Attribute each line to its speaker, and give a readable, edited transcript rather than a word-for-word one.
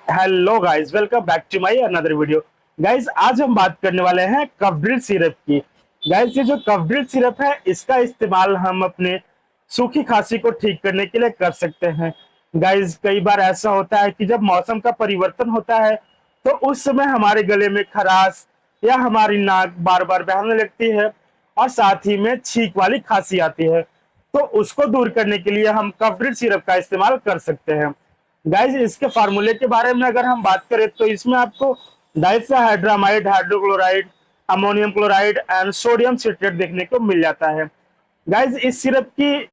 Speaker 1: Hello guys, welcome back to my another video. Guys, आज हम बात करने वाले हैं कफ ड्रिल सिरप की। गाइस, ये जो कफ ड्रिल सिरप है, इसका इस्तेमाल हम अपने सूखी खांसी को ठीक करने के लिए कर सकते हैं। गाइस, कई बार ऐसा होता है कि जब मौसम का परिवर्तन होता है तो उस समय हमारे गले में खराश या हमारी नाक बार बार बहने लगती है और साथ ही में छींक वाली खांसी आती है। तो उसको दूर करने के लिए हम कफ ड्रिल सिरप का इस्तेमाल कर सकते हैं। गाइस, इसके फार्मूले के बारे में अगर हम बात करें तो इसमें आपको डाइसाहाइड्रामाइड, hydrochloride, ammonium chloride and sodium citrate देखने को मिल जाता है। गाइस, इस सिरप की